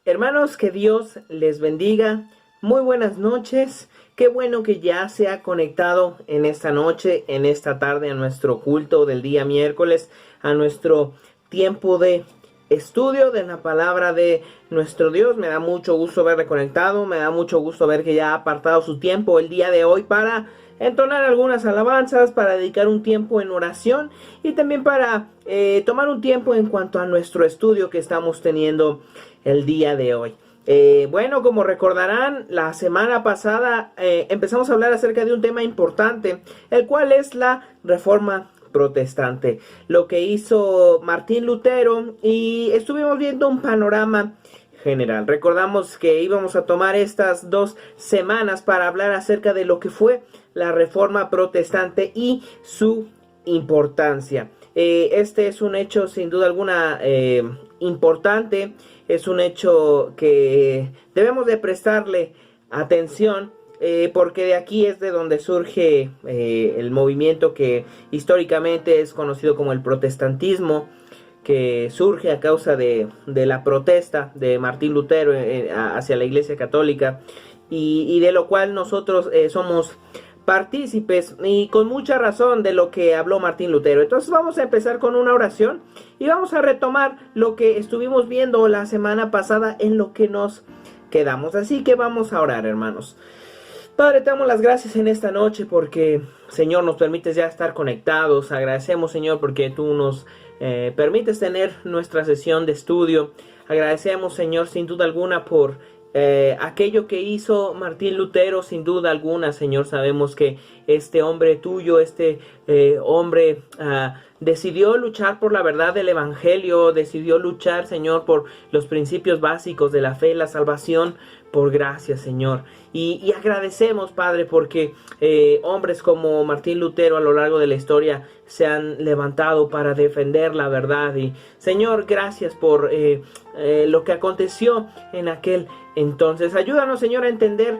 Hermanos, que Dios les bendiga. Muy buenas noches. Qué bueno que ya se ha conectado en esta noche, en esta tarde, a nuestro culto del día miércoles, a nuestro tiempo de estudio de la palabra de nuestro Dios. Me da mucho gusto verle conectado. Me da mucho gusto ver que ya ha apartado su tiempo el día de hoy para entonar algunas alabanzas, para dedicar un tiempo en oración y también para tomar un tiempo en cuanto a nuestro estudio que estamos teniendo el día de hoy. Bueno, como recordarán, la semana pasada empezamos a hablar acerca de un tema importante, el cual es la Reforma Protestante, lo que hizo Martín Lutero, y estuvimos viendo un panorama general. Recordamos que íbamos a tomar estas 2 semanas para hablar acerca de lo que fue la Reforma Protestante y su importancia. Este es un hecho sin duda alguna importante, es un hecho que debemos de prestarle atención, porque de aquí es de donde surge el movimiento que históricamente es conocido como el protestantismo, que surge a causa de la protesta de Martín Lutero hacia la Iglesia Católica, y de lo cual nosotros somos partícipes, y con mucha razón, de lo que habló Martín Lutero. Entonces vamos a empezar con una oración y vamos a retomar lo que estuvimos viendo la semana pasada, en lo que nos quedamos. Así que vamos a orar, hermanos. Padre, te damos las gracias en esta noche porque, Señor, nos permites ya estar conectados. Agradecemos, Señor, porque tú nos permites tener nuestra sesión de estudio. Agradecemos, Señor, sin duda alguna por aquello que hizo Martín Lutero. Sin duda alguna, Señor, sabemos que este hombre tuyo, este hombre decidió luchar por la verdad del Evangelio, decidió luchar, Señor, por los principios básicos de la fe, la salvación por gracia, Señor. Y agradecemos, Padre, porque hombres como Martín Lutero a lo largo de la historia se han levantado para defender la verdad. Y, Señor, gracias por lo que aconteció en aquel entonces. Ayúdanos, Señor, a entender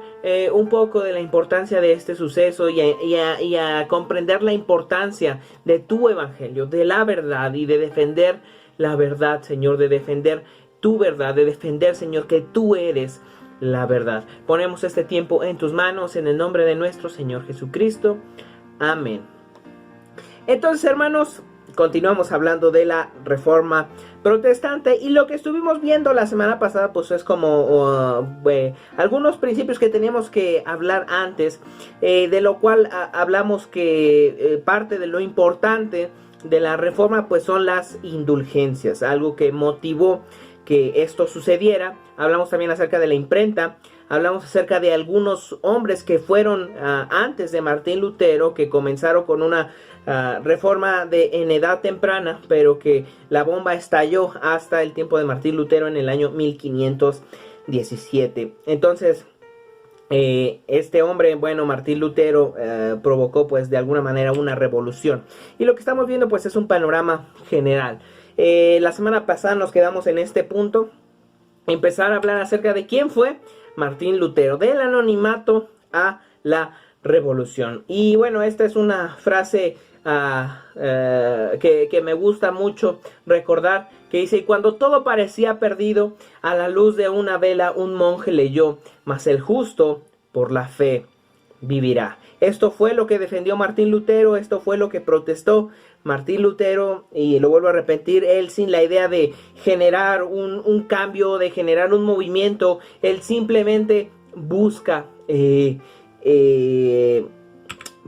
un poco de la importancia de este suceso y a comprender la importancia de tu evangelio, de la verdad, y de defender la verdad, Señor, de defender tu verdad, de defender, Señor, que tú eres la verdad. Ponemos este tiempo en tus manos, en el nombre de nuestro Señor Jesucristo. Amén. Entonces, hermanos, continuamos hablando de la Reforma Protestante, y lo que estuvimos viendo la semana pasada pues es como algunos principios que teníamos que hablar antes, de lo cual hablamos que parte de lo importante de la Reforma pues son las indulgencias, algo que motivó que esto sucediera. Hablamos también acerca de la imprenta, hablamos acerca de algunos hombres que fueron antes de Martín Lutero, que comenzaron con una reforma en edad temprana, pero que la bomba estalló hasta el tiempo de Martín Lutero en el año 1517. Entonces, este hombre, bueno, Martín Lutero, provocó pues de alguna manera una revolución. Y lo que estamos viendo pues es un panorama general. La semana pasada nos quedamos en este punto, empezar a hablar acerca de quién fue Martín Lutero, del anonimato a la revolución. Y bueno, esta es una frase que me gusta mucho recordar, que dice: y cuando todo parecía perdido, a la luz de una vela un monje leyó, mas el justo por la fe vivirá. Esto fue lo que defendió Martín Lutero, esto fue lo que protestó Martín Lutero, y lo vuelvo a repetir, él sin la idea de generar un cambio, de generar un movimiento, él simplemente busca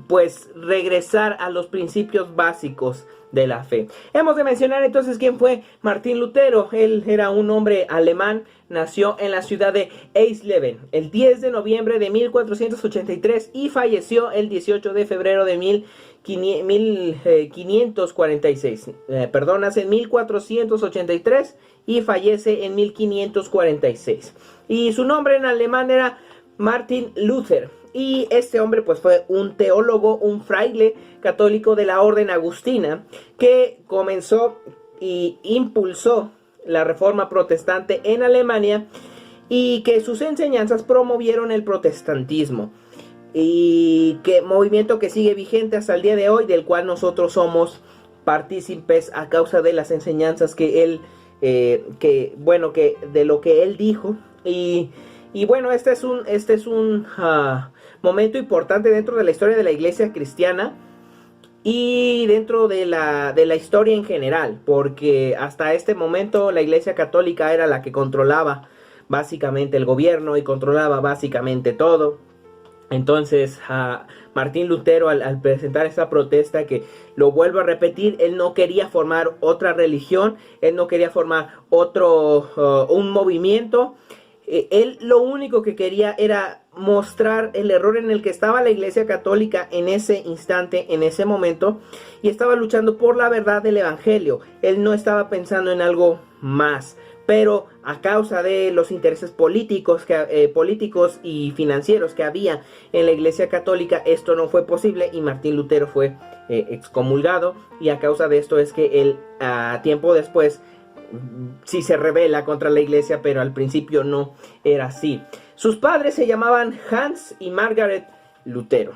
pues regresar a los principios básicos de la fe. Hemos de mencionar entonces quién fue Martín Lutero. Él era un hombre alemán, nació en la ciudad de Eisleben el 10 de noviembre de 1483 y falleció el 18 de febrero de 1546. Nace en 1483 y fallece en 1546. Y su nombre en alemán era Martin Luther. Y este hombre pues fue un teólogo, un fraile católico de la orden agustina, que comenzó y impulsó la Reforma Protestante en Alemania, y que sus enseñanzas promovieron el protestantismo, y que movimiento que sigue vigente hasta el día de hoy, del cual nosotros somos partícipes a causa de las enseñanzas que él que de lo que él dijo. Y bueno, este es un momento importante dentro de la historia de la iglesia cristiana y dentro de la historia en general, porque hasta este momento la iglesia católica era la que controlaba básicamente el gobierno y controlaba básicamente todo. Entonces Martín Lutero, al presentar esta protesta, que lo vuelvo a repetir, él no quería formar otra religión, él no quería formar un movimiento. Él lo único que quería era mostrar el error en el que estaba la iglesia católica en ese instante, en ese momento, y estaba luchando por la verdad del evangelio. Él no estaba pensando en algo más, pero a causa de los intereses políticos y financieros que había en la iglesia católica, esto no fue posible y Martín Lutero fue excomulgado, y a causa de esto es que él tiempo después sí se rebela contra la iglesia, pero al principio no era así. Sus padres se llamaban Hans y Margaret Lutero.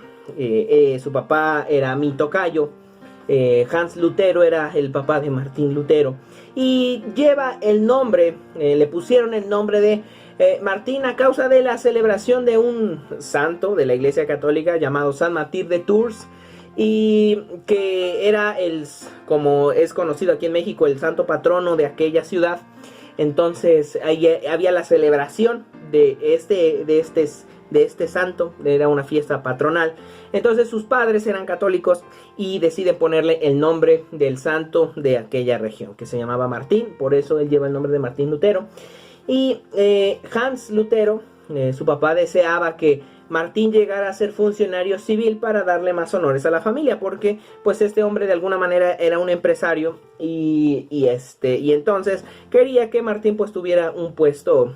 Su papá era mi tocayo. Hans Lutero era el papá de Martín Lutero. Y lleva el nombre, le pusieron el nombre de Martín a causa de la celebración de un santo de la iglesia católica llamado San Martín de Tours, y que era como es conocido aquí en México, el santo patrono de aquella ciudad. Entonces ahí había la celebración de este santo, era una fiesta patronal. Entonces sus padres eran católicos y deciden ponerle el nombre del santo de aquella región, que se llamaba Martín, por eso él lleva el nombre de Martín Lutero. Y Hans Lutero, su papá, deseaba que Martín llegara a ser funcionario civil para darle más honores a la familia, porque pues este hombre de alguna manera era un empresario y entonces quería que Martín pues tuviera un puesto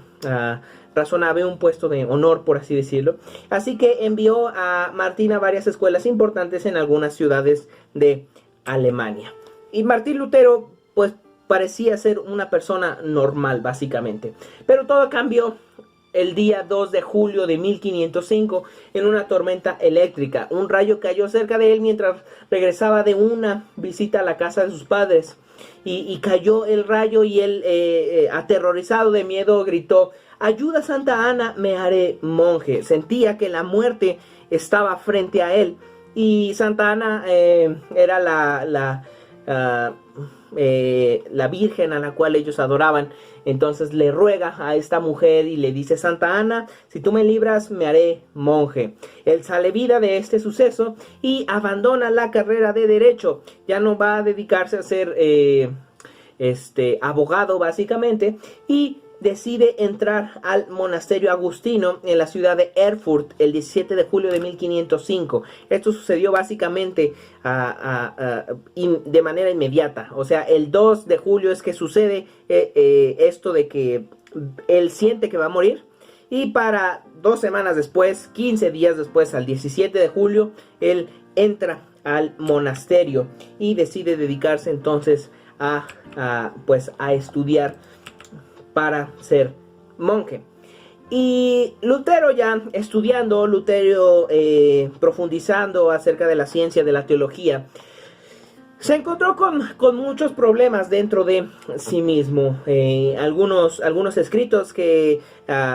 razonable, un puesto de honor, por así decirlo. Así que envió a Martín a varias escuelas importantes en algunas ciudades de Alemania. Y Martín Lutero pues parecía ser una persona normal básicamente, pero todo cambió el día 2 de julio de 1505 en una tormenta eléctrica. Un rayo cayó cerca de él mientras regresaba de una visita a la casa de sus padres. Y cayó el rayo y él, aterrorizado de miedo, gritó: «Ayuda, Santa Ana, me haré monje». Sentía que la muerte estaba frente a él. Y Santa Ana era la virgen a la cual ellos adoraban. Entonces le ruega a esta mujer y le dice: «Santa Ana, si tú me libras, me haré monje». Él sale vida de este suceso y abandona la carrera de derecho. Ya no va a dedicarse a ser abogado básicamente, y decide entrar al monasterio agustino en la ciudad de Erfurt el 17 de julio de 1505. Esto sucedió básicamente de manera inmediata. O sea, el 2 de julio es que sucede esto de que él siente que va a morir. Y para 2 semanas después, 15 días después, al 17 de julio, él entra al monasterio y decide dedicarse entonces a estudiar para ser monje. Y Lutero, ya estudiando, Lutero profundizando acerca de la ciencia de la teología, se encontró con muchos problemas dentro de sí mismo. Algunos escritos que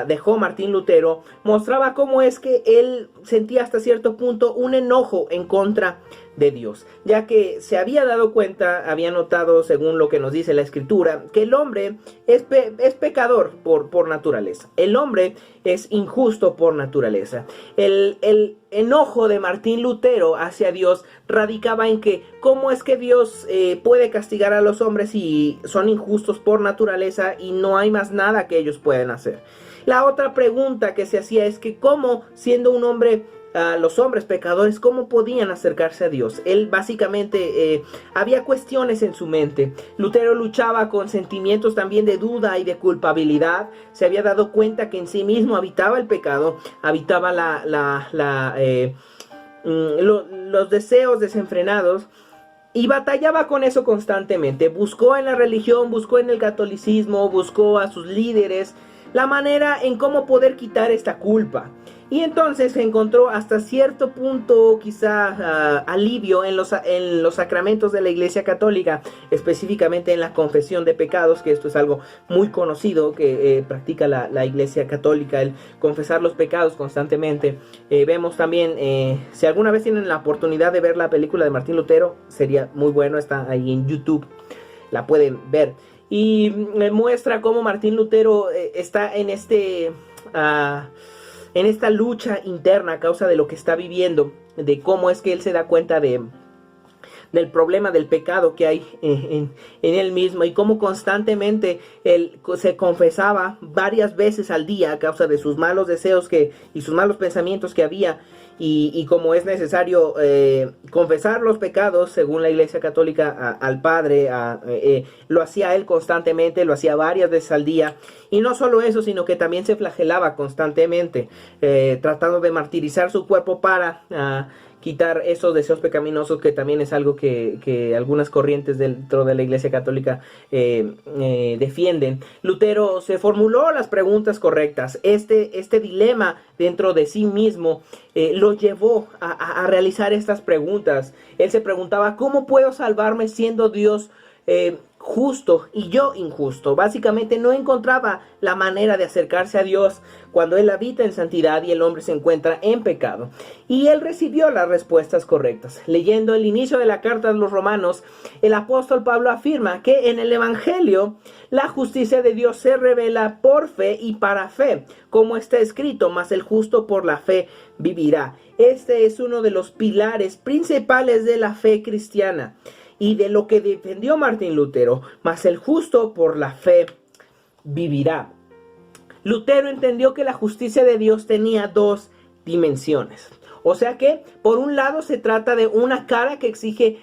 dejó Martín Lutero mostraba cómo es que él sentía hasta cierto punto un enojo en contra de Dios, ya que se había dado cuenta, había notado, según lo que nos dice la escritura, que el hombre es pecador por naturaleza. El hombre es injusto por naturaleza. El enojo de Martín Lutero hacia Dios radicaba en que cómo es que Dios puede castigar a los hombres si son injustos por naturaleza y no hay más nada que ellos pueden hacer. La otra pregunta que se hacía es que cómo, siendo un hombre, los hombres pecadores, ¿cómo podían acercarse a Dios? Él básicamente había cuestiones en su mente. Lutero luchaba con sentimientos también de duda y de culpabilidad. Se había dado cuenta que en sí mismo habitaba el pecado, habitaba los deseos desenfrenados, y batallaba con eso constantemente. Buscó en la religión, buscó en el catolicismo, buscó a sus líderes la manera en cómo poder quitar esta culpa. Y entonces encontró hasta cierto punto quizá alivio en los sacramentos de la Iglesia Católica, específicamente en la confesión de pecados, que esto es algo muy conocido que practica la Iglesia Católica, el confesar los pecados constantemente. Vemos también, si alguna vez tienen la oportunidad de ver la película de Martín Lutero, sería muy bueno, está ahí en YouTube, la pueden ver. Y muestra cómo Martín Lutero está en esta lucha interna a causa de lo que está viviendo, de cómo es que él se da cuenta del problema del pecado que hay en él mismo, y cómo constantemente él se confesaba varias veces al día a causa de sus malos deseos y sus malos pensamientos que había, y como es necesario confesar los pecados según la Iglesia Católica al Padre. Lo hacía él constantemente, lo hacía varias veces al día, y no solo eso, sino que también se flagelaba constantemente, tratando de martirizar su cuerpo para quitar esos deseos pecaminosos, que también es algo que algunas corrientes dentro de la Iglesia Católica defienden. Lutero se formuló las preguntas correctas. Este dilema dentro de sí mismo lo llevó a realizar estas preguntas. Él se preguntaba: ¿cómo puedo salvarme siendo Dios justo y yo injusto? Básicamente no encontraba la manera de acercarse a Dios cuando él habita en santidad y el hombre se encuentra en pecado. Y él recibió las respuestas correctas. Leyendo el inicio de la carta de los Romanos, el apóstol Pablo afirma que en el Evangelio la justicia de Dios se revela por fe y para fe, como está escrito: mas el justo por la fe vivirá. Este es uno de los pilares principales de la fe cristiana y de lo que defendió Martín Lutero: mas el justo por la fe vivirá. Lutero entendió que la justicia de Dios tenía dos dimensiones. O sea que, por un lado, se trata de una cara que exige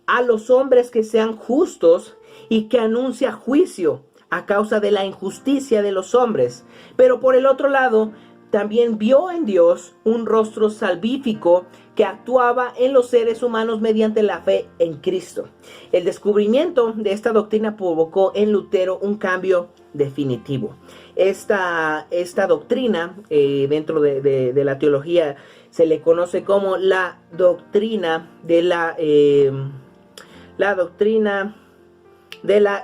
a los hombres que sean justos y que anuncia juicio a causa de la injusticia de los hombres. Pero por el otro lado, también vio en Dios un rostro salvífico que actuaba en los seres humanos mediante la fe en Cristo. El descubrimiento de esta doctrina provocó en Lutero un cambio definitivo. Esta doctrina, dentro de la teología, se le conoce como la doctrina de la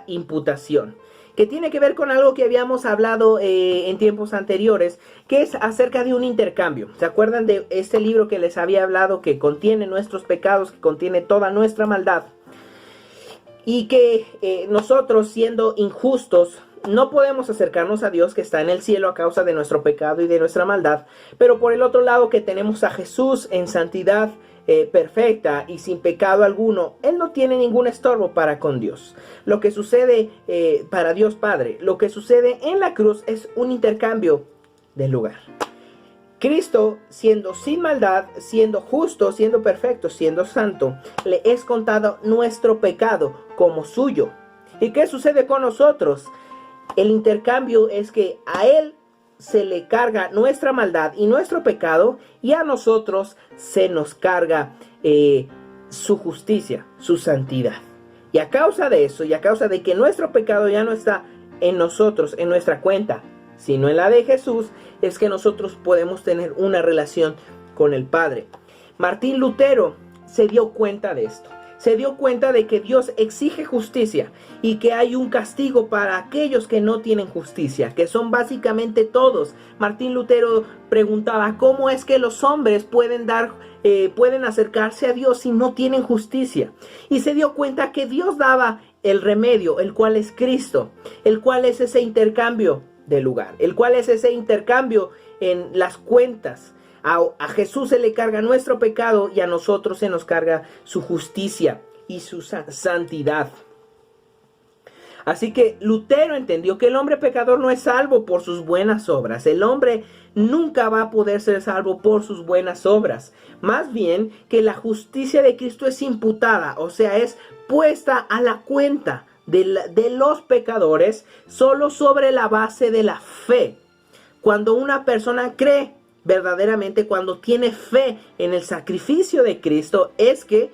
imputación, que tiene que ver con algo que habíamos hablado en tiempos anteriores, que es acerca de un intercambio. ¿Se acuerdan de este libro que les había hablado, que contiene nuestros pecados, que contiene toda nuestra maldad? Y que nosotros, siendo injustos, no podemos acercarnos a Dios, que está en el cielo, a causa de nuestro pecado y de nuestra maldad. Pero por el otro lado, que tenemos a Jesús en santidad perfecta y sin pecado alguno. Él no tiene ningún estorbo para con Dios. Lo que sucede para Dios Padre, lo que sucede en la cruz, es un intercambio de lugar. Cristo, siendo sin maldad, siendo justo, siendo perfecto, siendo santo, le es contado nuestro pecado como suyo. ¿Y qué sucede con nosotros? El intercambio es que a Él se le carga nuestra maldad y nuestro pecado, y a nosotros se nos carga su justicia, su santidad. Y a causa de eso, y a causa de que nuestro pecado ya no está en nosotros, en nuestra cuenta, sino en la de Jesús, es que nosotros podemos tener una relación con el Padre. Martín Lutero se dio cuenta de esto. Se dio cuenta de que Dios exige justicia y que hay un castigo para aquellos que no tienen justicia, que son básicamente todos. Martín Lutero preguntaba: ¿cómo es que los hombres pueden acercarse a Dios si no tienen justicia? Y se dio cuenta que Dios daba el remedio, el cual es Cristo, el cual es ese intercambio de lugar, el cual es ese intercambio en las cuentas. A Jesús se le carga nuestro pecado y a nosotros se nos carga su justicia y su santidad. Así que Lutero entendió que el hombre pecador no es salvo por sus buenas obras. El hombre nunca va a poder ser salvo por sus buenas obras. Más bien que la justicia de Cristo es imputada, o sea, es puesta a la cuenta de los pecadores solo sobre la base de la fe. Cuando una persona cree verdaderamente, cuando tiene fe en el sacrificio de Cristo, es que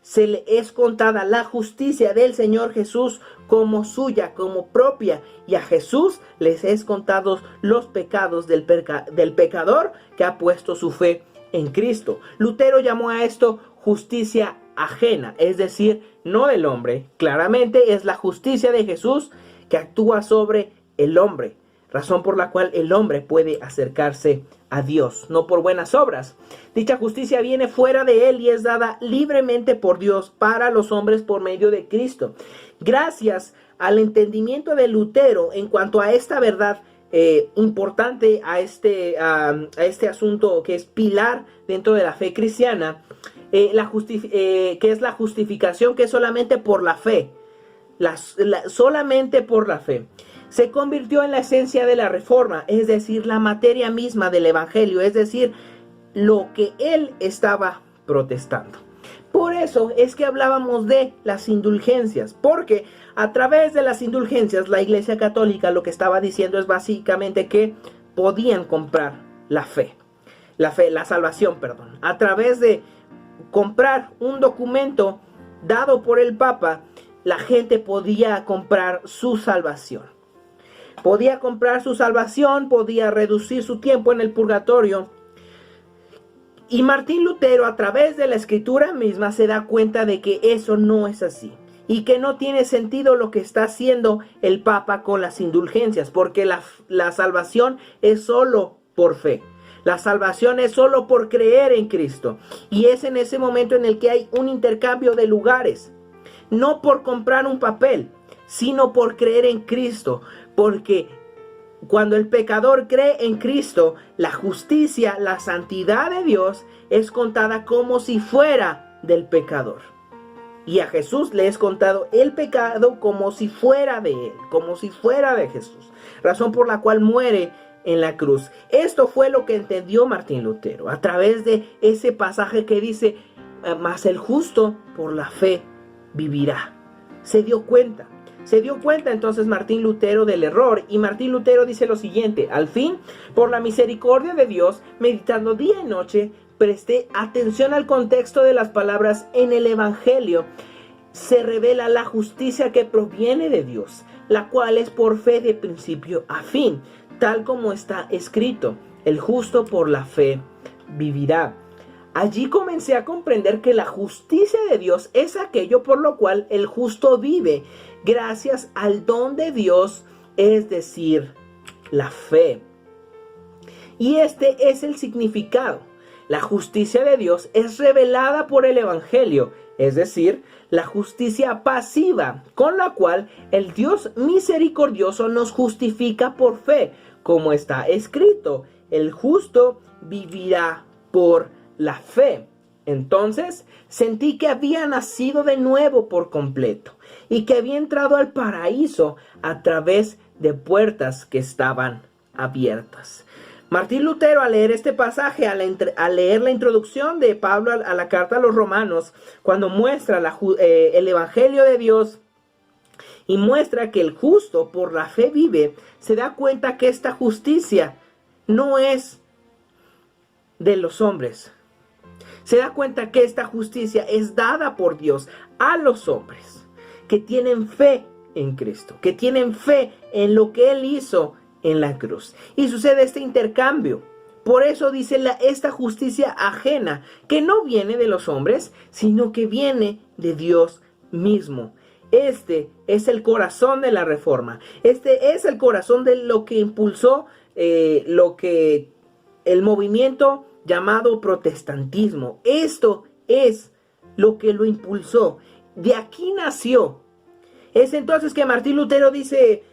se le es contada la justicia del Señor Jesús como suya, como propia, y a Jesús les es contados los pecados del pecador que ha puesto su fe en Cristo. Lutero llamó a esto justicia ajena, es decir, no del hombre. Claramente es la justicia de Jesús que actúa sobre el hombre, razón por la cual el hombre puede acercarse a Dios, no por buenas obras. Dicha justicia viene fuera de él y es dada libremente por Dios para los hombres por medio de Cristo. Gracias al entendimiento de Lutero en cuanto a esta verdad importante, a este asunto que es pilar dentro de la fe cristiana, que es la justificación, que es solamente por la fe, solamente por la fe, se convirtió en la esencia de la reforma, es decir, la materia misma del evangelio, es decir, lo que él estaba protestando. Por eso es que hablábamos de las indulgencias, porque a través de las indulgencias la Iglesia Católica lo que estaba diciendo es básicamente que podían comprar la salvación, a través de comprar un documento dado por el Papa. La gente podía comprar su salvación. Podía comprar su salvación, podía reducir su tiempo en el purgatorio. Y Martín Lutero, a través de la escritura misma, se da cuenta de que eso no es así. Y que no tiene sentido lo que está haciendo el Papa con las indulgencias. Porque la salvación es solo por fe. La salvación es solo por creer en Cristo. Y es en ese momento en el que hay un intercambio de lugares. No por comprar un papel, sino por creer en Cristo. Porque cuando el pecador cree en Cristo, la justicia, la santidad de Dios es contada como si fuera del pecador. Y a Jesús le es contado el pecado como si fuera de él, como si fuera de Jesús. Razón por la cual muere en la cruz. Esto fue lo que entendió Martín Lutero a través de ese pasaje que dice: mas el justo por la fe vivirá. Se dio cuenta entonces Martín Lutero del error, y Martín Lutero dice lo siguiente: al fin, por la misericordia de Dios, meditando día y noche, presté atención al contexto de las palabras en el Evangelio. Se revela la justicia que proviene de Dios, la cual es por fe de principio a fin, tal como está escrito: el justo por la fe vivirá. Allí comencé a comprender que la justicia de Dios es aquello por lo cual el justo vive, gracias al don de Dios, es decir, la fe. Y este es el significado. La justicia de Dios es revelada por el Evangelio, es decir, la justicia pasiva, con la cual el Dios misericordioso nos justifica por fe, como está escrito: el justo vivirá por la fe. Entonces sentí que había nacido de nuevo por completo y que había entrado al paraíso a través de puertas que estaban abiertas. Martín Lutero, al leer este pasaje, al leer la introducción de Pablo a la carta a los Romanos, cuando muestra el Evangelio de Dios y muestra que el justo por la fe vive, se da cuenta que esta justicia no es de los hombres. Se da cuenta que esta justicia es dada por Dios a los hombres que tienen fe en Cristo, que tienen fe en lo que Él hizo en la cruz. Y sucede este intercambio. Por eso dice esta justicia ajena, que no viene de los hombres, sino que viene de Dios mismo. Este es el corazón de la reforma. Este es el corazón de lo que impulsó el movimiento llamado protestantismo. Esto es lo que lo impulsó. De aquí nació. Es entonces que Martín Lutero dice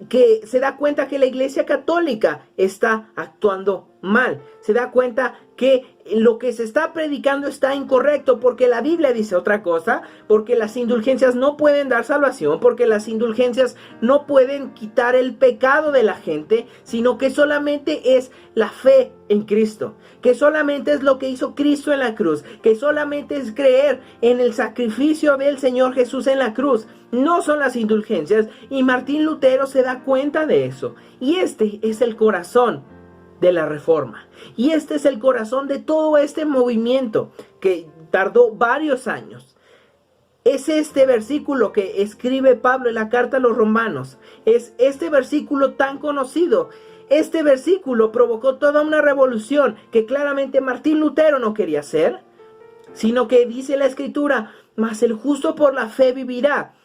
que se da cuenta que la Iglesia Católica está actuando mal. Se da cuenta que lo que se está predicando está incorrecto, porque la Biblia dice otra cosa, porque las indulgencias no pueden dar salvación, porque las indulgencias no pueden quitar el pecado de la gente, sino que solamente es la fe en Cristo, que solamente es lo que hizo Cristo en la cruz, que solamente es creer en el sacrificio del Señor Jesús en la cruz. No son las indulgencias, y Martín Lutero se da cuenta de eso. Y este es el corazón de la reforma. Y este es el corazón de todo este movimiento que tardó varios años. Es este versículo que escribe Pablo en la carta a los romanos. Es este versículo tan conocido. Este versículo provocó toda una revolución que claramente Martín Lutero no quería hacer, sino que dice la Escritura, mas el justo por la fe vivirá.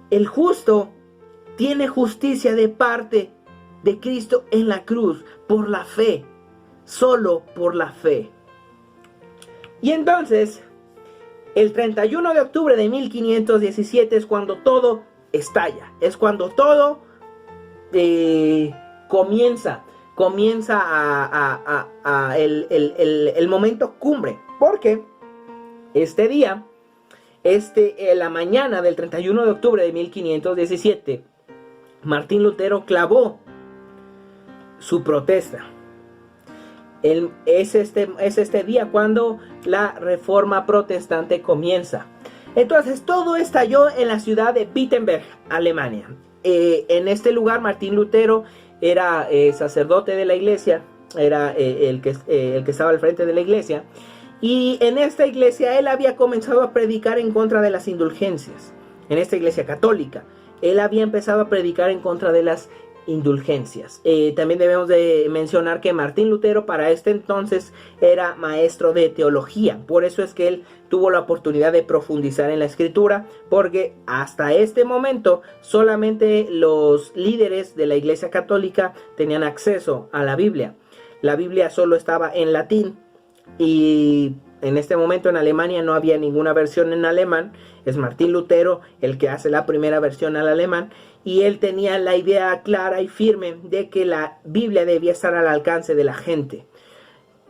El justo tiene justicia de parte de Cristo en la cruz, por la fe, solo por la fe. Y entonces, el 31 de octubre de 1517 es cuando todo estalla, es cuando todo comienza el momento cumbre, porque este día, la mañana del 31 de octubre de 1517, Martín Lutero clavó su protesta. Es este día cuando la reforma protestante comienza. Entonces todo estalló en la ciudad de Wittenberg, Alemania. En este lugar Martín Lutero era sacerdote de la iglesia, era el que estaba al frente de la iglesia. Y en esta iglesia él había comenzado a predicar en contra de las indulgencias. En esta iglesia católica, él había empezado a predicar en contra de las indulgencias. También debemos de mencionar que Martín Lutero para este entonces era maestro de teología. Por eso es que él tuvo la oportunidad de profundizar en la escritura, porque hasta este momento solamente los líderes de la iglesia católica tenían acceso a la Biblia. La Biblia solo estaba en latín. Y en este momento en Alemania no había ninguna versión en alemán. Es Martín Lutero el que hace la primera versión al alemán. Y él tenía la idea clara y firme de que la Biblia debía estar al alcance de la gente.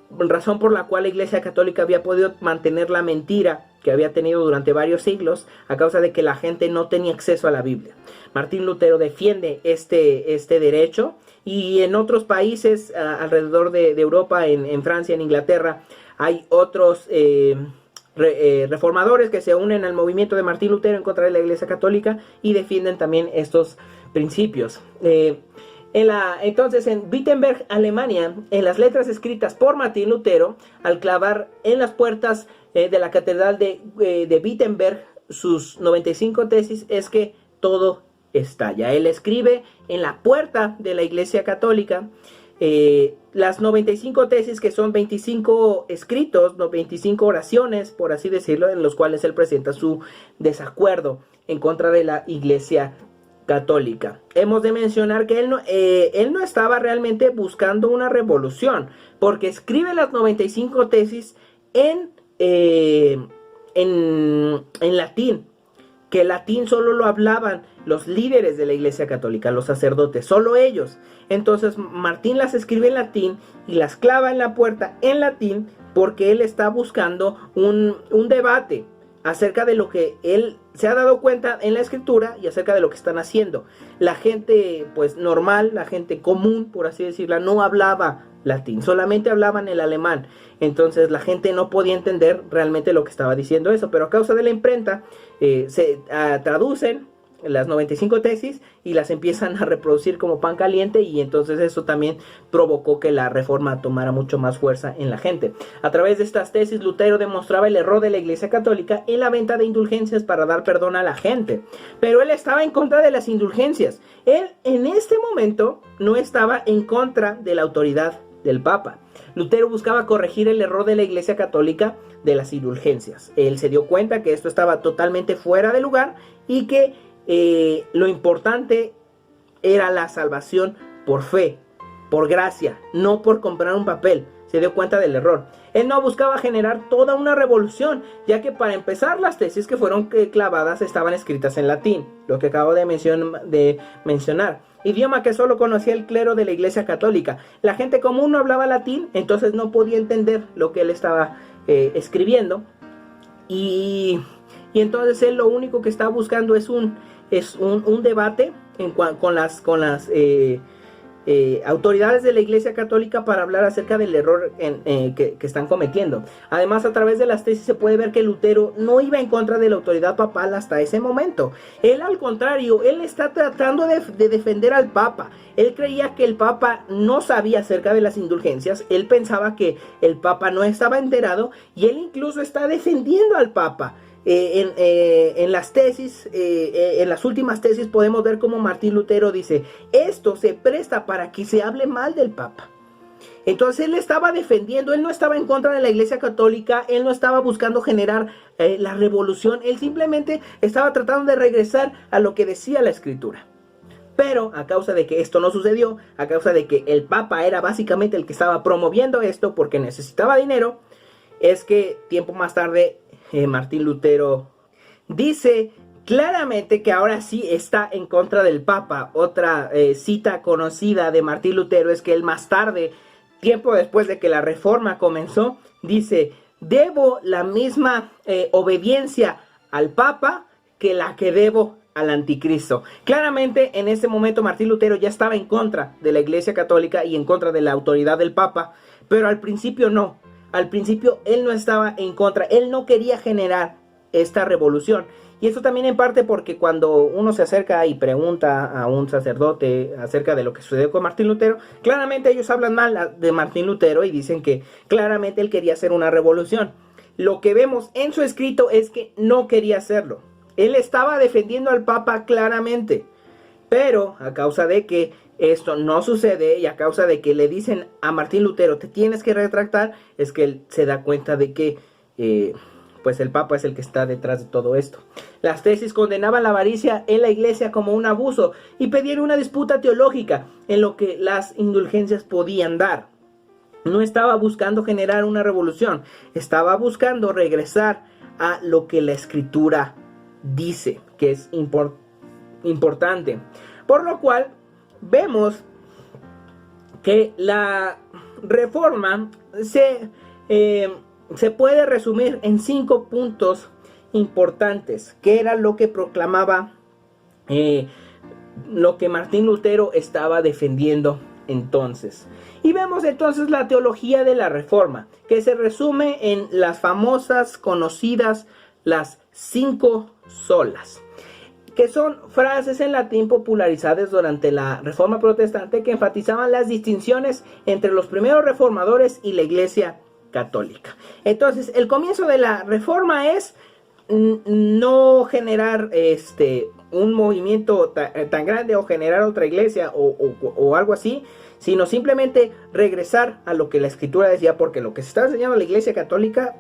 Razón por la cual la Iglesia Católica había podido mantener la mentira que había tenido durante varios siglos a causa de que la gente no tenía acceso a la Biblia. Martín Lutero defiende este derecho. Y en otros países alrededor de Europa, en Francia, en Inglaterra, hay otros reformadores que se unen al movimiento de Martín Lutero en contra de la Iglesia Católica y defienden también estos principios. Entonces en Wittenberg, Alemania, en las letras escritas por Martín Lutero, al clavar en las puertas de la catedral de Wittenberg sus 95 tesis, es que todo estalla. Él escribe en la puerta de la Iglesia Católica las 95 tesis, que son 25 escritos, 25 oraciones, por así decirlo, en los cuales él presenta su desacuerdo en contra de la Iglesia Católica. Hemos de mencionar que él no estaba realmente buscando una revolución, porque escribe las 95 tesis en latín, que el latín solo lo hablaban los líderes de la Iglesia Católica, los sacerdotes, solo ellos. Entonces Martín las escribe en latín y las clava en la puerta en latín, porque él está buscando un debate acerca de lo que él se ha dado cuenta en la escritura y acerca de lo que están haciendo. La gente pues normal, la gente común, por así decirla, no hablaba latín, solamente hablaban el alemán. Entonces la gente no podía entender realmente lo que estaba diciendo eso, pero a causa de la imprenta se traducen las 95 tesis y las empiezan a reproducir como pan caliente, y entonces eso también provocó que la reforma tomara mucho más fuerza en la gente. A través de estas tesis, Lutero demostraba el error de la Iglesia Católica en la venta de indulgencias para dar perdón a la gente, pero él estaba en contra de las indulgencias. Él en este momento no estaba en contra de la autoridad del Papa. Lutero buscaba corregir el error de la Iglesia Católica de las indulgencias. Él se dio cuenta que esto estaba totalmente fuera de lugar y que lo importante era la salvación por fe, por gracia, no por comprar un papel. Se dio cuenta del error. Él no buscaba generar toda una revolución, ya que para empezar las tesis que fueron clavadas estaban escritas en latín, lo que acabo de mencionar, idioma que solo conocía el clero de la Iglesia Católica. La gente común no hablaba latín, entonces no podía entender lo que él estaba escribiendo, y entonces él lo único que estaba buscando es un debate con las autoridades de la Iglesia Católica para hablar acerca del error que están cometiendo. Además, a través de las tesis se puede ver que Lutero no iba en contra de la autoridad papal hasta ese momento. Él, al contrario, él está tratando de defender al Papa. Él creía que el Papa no sabía acerca de las indulgencias. Él pensaba que el Papa no estaba enterado, y él incluso está defendiendo al Papa. En las tesis, en las últimas tesis podemos ver cómo Martín Lutero dice: esto se presta para que se hable mal del Papa. Entonces él estaba defendiendo, él no estaba en contra de la Iglesia Católica, él no estaba buscando generar la revolución, él simplemente estaba tratando de regresar a lo que decía la Escritura. Pero a causa de que esto no sucedió, a causa de que el Papa era básicamente el que estaba promoviendo esto porque necesitaba dinero, es que tiempo más tarde Martín Lutero dice claramente que ahora sí está en contra del Papa. Otra cita conocida de Martín Lutero es que él más tarde, tiempo después de que la Reforma comenzó, dice: debo la misma obediencia al Papa que la que debo al anticristo. Claramente en ese momento Martín Lutero ya estaba en contra de la Iglesia Católica y en contra de la autoridad del Papa, pero al principio no. Al principio él no estaba en contra, él no quería generar esta revolución. Y eso también en parte porque cuando uno se acerca y pregunta a un sacerdote acerca de lo que sucedió con Martín Lutero, claramente ellos hablan mal de Martín Lutero y dicen que claramente él quería hacer una revolución. Lo que vemos en su escrito es que no quería hacerlo. Él estaba defendiendo al Papa claramente, pero a causa de que esto no sucede y a causa de que le dicen a Martín Lutero: te tienes que retractar, es que él se da cuenta de que pues el Papa es el que está detrás de todo esto. Las tesis condenaban la avaricia en la Iglesia como un abuso y pedían una disputa teológica en lo que las indulgencias podían dar. No estaba buscando generar una revolución, estaba buscando regresar a lo que la Escritura dice, que es importante. Por lo cual vemos que la Reforma se puede resumir en 5 puntos importantes, que era lo que proclamaba, lo que Martín Lutero estaba defendiendo entonces. Y vemos entonces la teología de la Reforma, que se resume en las famosas, conocidas, las 5 solas, que son frases en latín popularizadas durante la Reforma Protestante que enfatizaban las distinciones entre los primeros reformadores y la Iglesia Católica. Entonces, el comienzo de la Reforma es no generar un movimiento tan grande o generar otra iglesia o algo así, sino simplemente regresar a lo que la Escritura decía, porque lo que se estaba enseñando a la Iglesia Católica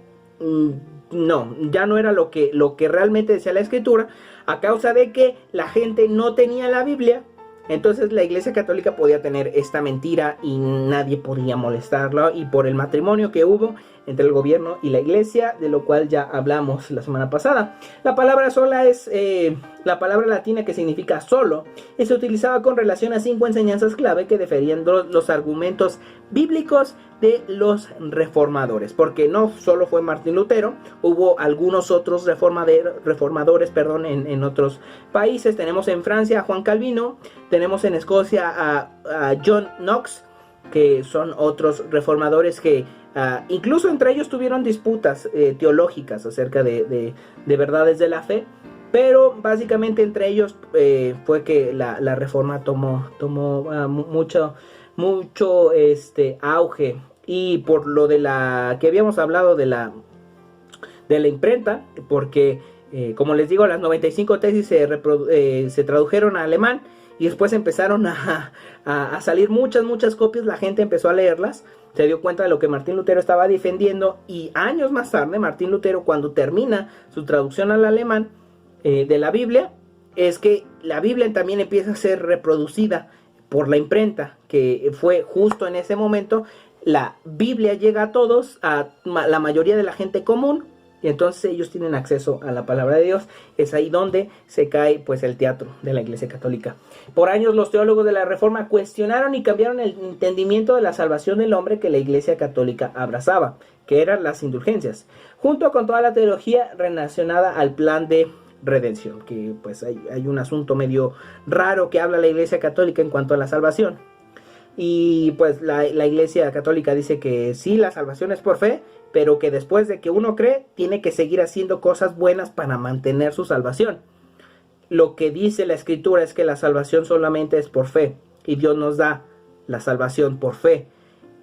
no, ya no era lo que realmente decía la Escritura, a causa de que la gente no tenía la Biblia. Entonces la Iglesia Católica podía tener esta mentira y nadie podía molestarla, y por el matrimonio que hubo entre el gobierno y la Iglesia, de lo cual ya hablamos la semana pasada. La palabra sola es la palabra latina que significa solo, y se utilizaba con relación a 5 enseñanzas clave que deferían los argumentos bíblicos de los reformadores, porque no solo fue Martín Lutero, hubo algunos otros reformadores en otros países. Tenemos en Francia a Juan Calvino, tenemos en Escocia a John Knox, que son otros reformadores que incluso entre ellos tuvieron disputas teológicas acerca de verdades de la fe, pero básicamente entre ellos fue que la Reforma tomó mucho auge. Y por lo de la que habíamos hablado de la imprenta, porque como les digo, las 95 tesis se tradujeron a alemán y después empezaron a salir muchas copias. La gente empezó a leerlas, se dio cuenta de lo que Martín Lutero estaba defendiendo, y años más tarde Martín Lutero, cuando termina su traducción al alemán de la Biblia, es que la Biblia también empieza a ser reproducida por la imprenta, que fue justo en ese momento. La Biblia llega a todos, a la mayoría de la gente común, y entonces ellos tienen acceso a la palabra de Dios. Es ahí donde se cae pues el teatro de la Iglesia Católica. Por años los teólogos de la Reforma cuestionaron y cambiaron el entendimiento de la salvación del hombre que la Iglesia Católica abrazaba, que eran las indulgencias, junto con toda la teología relacionada al plan de redención, que pues hay un asunto medio raro que habla la Iglesia Católica en cuanto a la salvación. Y pues la Iglesia Católica dice que sí, la salvación es por fe, pero que después de que uno cree, tiene que seguir haciendo cosas buenas para mantener su salvación. Lo que dice la Escritura es que la salvación solamente es por fe, y Dios nos da la salvación por fe.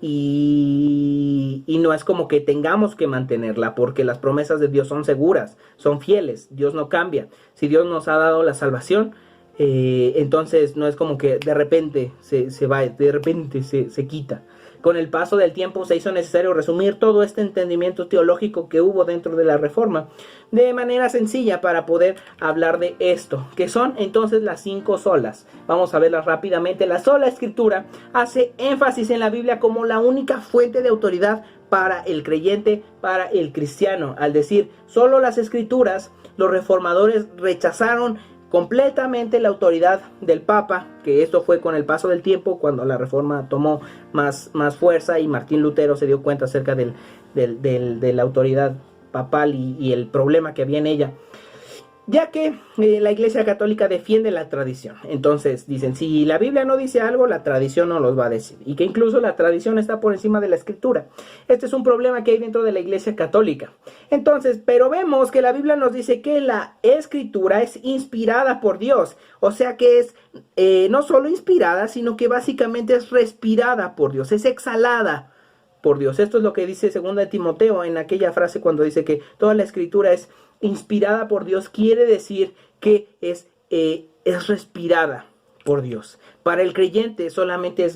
Y no es como que tengamos que mantenerla, porque las promesas de Dios son seguras, son fieles, Dios no cambia. Si Dios nos ha dado la salvación, entonces no es como que de repente se va, de repente se quita. Con el paso del tiempo se hizo necesario resumir todo este entendimiento teológico que hubo dentro de la Reforma de manera sencilla para poder hablar de esto, que son entonces las 5 solas. Vamos a verlas rápidamente. La sola Escritura hace énfasis en la Biblia como la única fuente de autoridad para el creyente, para el cristiano. Al decir solo las Escrituras, los reformadores rechazaron completamente la autoridad del Papa, que esto fue con el paso del tiempo cuando la Reforma tomó más fuerza y Martín Lutero se dio cuenta acerca de la autoridad papal y el problema que había en ella, ya que la Iglesia Católica defiende la tradición. Entonces dicen, si la Biblia no dice algo, la tradición no los va a decir, y que incluso la tradición está por encima de la Escritura. Este es un problema que hay dentro de la Iglesia Católica. Entonces, pero vemos que la Biblia nos dice que la Escritura es inspirada por Dios, o sea que es no solo inspirada, sino que básicamente es respirada por Dios, es exhalada por Dios. Esto es lo que dice 2 de Timoteo en aquella frase cuando dice que toda la Escritura es inspirada por Dios. Quiere decir que es respirada por Dios. Para el creyente solamente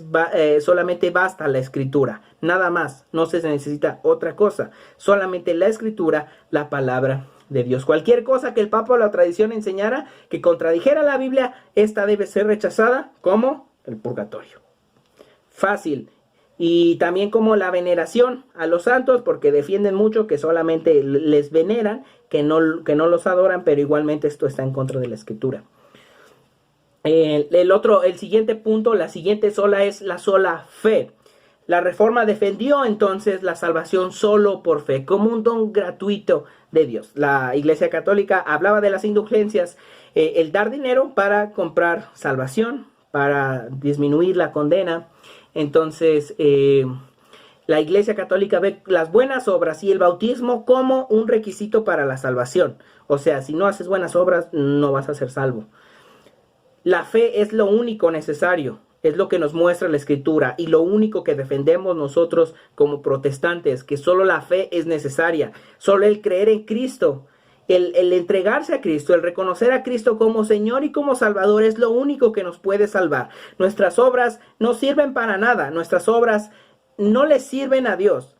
basta la Escritura, nada más, no se necesita otra cosa, solamente la Escritura, la palabra de Dios. Cualquier cosa que el Papa o la tradición enseñara que contradijera la Biblia, esta debe ser rechazada como el purgatorio. Fácil. Y también como la veneración a los santos, porque defienden mucho que solamente les veneran, que no los adoran, pero igualmente esto está en contra de la Escritura. El siguiente punto, la siguiente sola es la sola fe. La Reforma defendió entonces la salvación solo por fe, como un don gratuito de Dios. La Iglesia Católica hablaba de las indulgencias, el dar dinero para comprar salvación, para disminuir la condena. Entonces, la Iglesia Católica ve las buenas obras y el bautismo como un requisito para la salvación. O sea, si no haces buenas obras, no vas a ser salvo. La fe es lo único necesario, es lo que nos muestra la Escritura y lo único que defendemos nosotros como protestantes, que solo la fe es necesaria, solo el creer en Cristo. El entregarse a Cristo, el reconocer a Cristo como Señor y como Salvador es lo único que nos puede salvar. Nuestras obras no sirven para nada, nuestras obras no le sirven a Dios.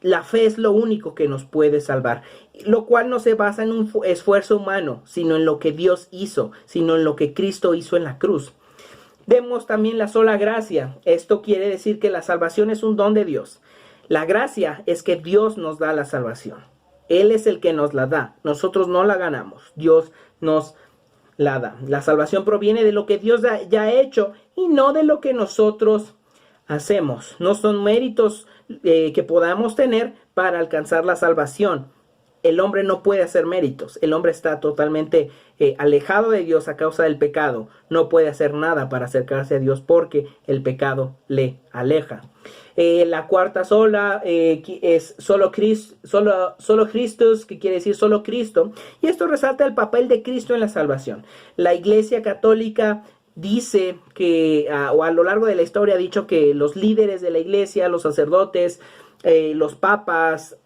La fe es lo único que nos puede salvar, lo cual no se basa en un esfuerzo humano, sino en lo que Dios hizo, sino en lo que Cristo hizo en la cruz. Vemos también la sola gracia. Esto quiere decir que la salvación es un don de Dios. La gracia es que Dios nos da la salvación. Él es el que nos la da. Nosotros no la ganamos. Dios nos la da. La salvación proviene de lo que Dios ya ha hecho y no de lo que nosotros hacemos. No son méritos que podamos tener para alcanzar la salvación. El hombre no puede hacer méritos. El hombre está totalmente alejado de Dios a causa del pecado. No puede hacer nada para acercarse a Dios porque el pecado le aleja. La cuarta sola es solo Christus, que quiere decir solo Cristo. Y esto resalta el papel de Cristo en la salvación. La Iglesia Católica dice que, o a lo largo de la historia ha dicho que los líderes de la Iglesia, los sacerdotes, los papas,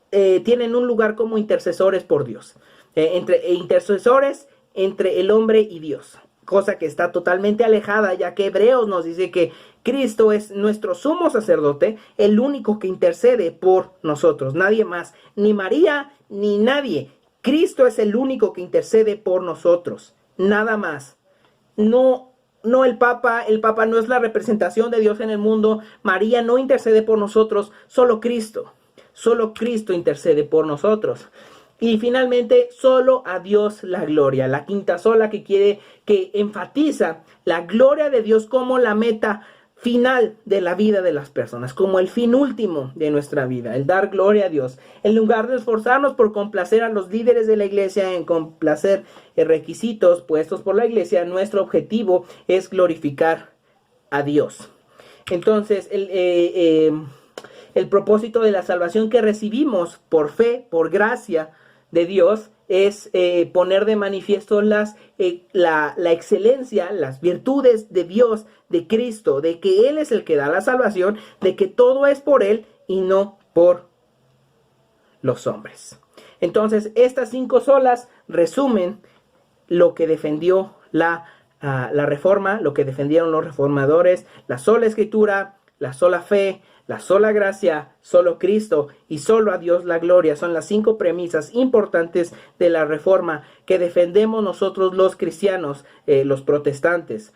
tienen un lugar como intercesores por Dios. Intercesores entre el hombre y Dios. Cosa que está totalmente alejada, ya que Hebreos nos dice que Cristo es nuestro sumo sacerdote, el único que intercede por nosotros, nadie más, ni María, ni nadie. Cristo es el único que intercede por nosotros, nada más. No el Papa no es la representación de Dios en el mundo, María no intercede por nosotros, solo Cristo intercede por nosotros. Y finalmente, solo a Dios la gloria, la quinta sola que enfatiza la gloria de Dios como la meta final de la vida de las personas, como el fin último de nuestra vida, el dar gloria a Dios. En lugar de esforzarnos por complacer a los líderes de la iglesia, en complacer requisitos puestos por la iglesia, nuestro objetivo es glorificar a Dios. Entonces, el propósito de la salvación que recibimos por fe, por gracia de Dios, es poner de manifiesto la excelencia, las virtudes de Dios, de Cristo, de que Él es el que da la salvación, de que todo es por Él y no por los hombres. Entonces, estas 5 solas resumen lo que defendió la Reforma, lo que defendieron los reformadores: la sola Escritura, la sola fe, la sola gracia, solo Cristo y solo a Dios la gloria. Son las 5 premisas importantes de la Reforma que defendemos nosotros los cristianos, los protestantes,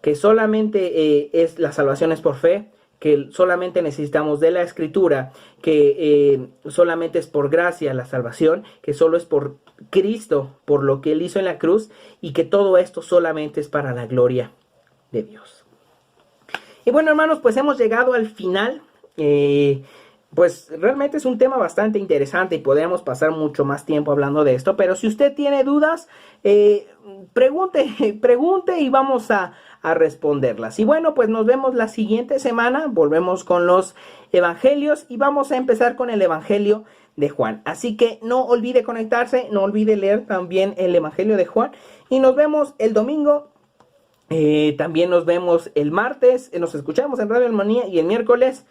que solamente la salvación es por fe, que solamente necesitamos de la Escritura, que solamente es por gracia la salvación, que solo es por Cristo, por lo que Él hizo en la cruz, y que todo esto solamente es para la gloria de Dios. Y bueno, hermanos, pues hemos llegado al final. Pues realmente es un tema bastante interesante y podríamos pasar mucho más tiempo hablando de esto, pero si usted tiene dudas, pregunte y vamos a responderlas. Y bueno, pues nos vemos la siguiente semana, volvemos con los evangelios y vamos a empezar con el evangelio de Juan. Así que no olvide conectarse, no olvide leer también el evangelio de Juan y nos vemos el domingo. También nos vemos el martes, nos escuchamos en Radio Armonía y el miércoles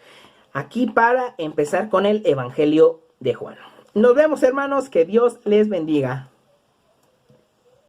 aquí para empezar con el evangelio de Juan. Nos vemos, hermanos, que Dios les bendiga.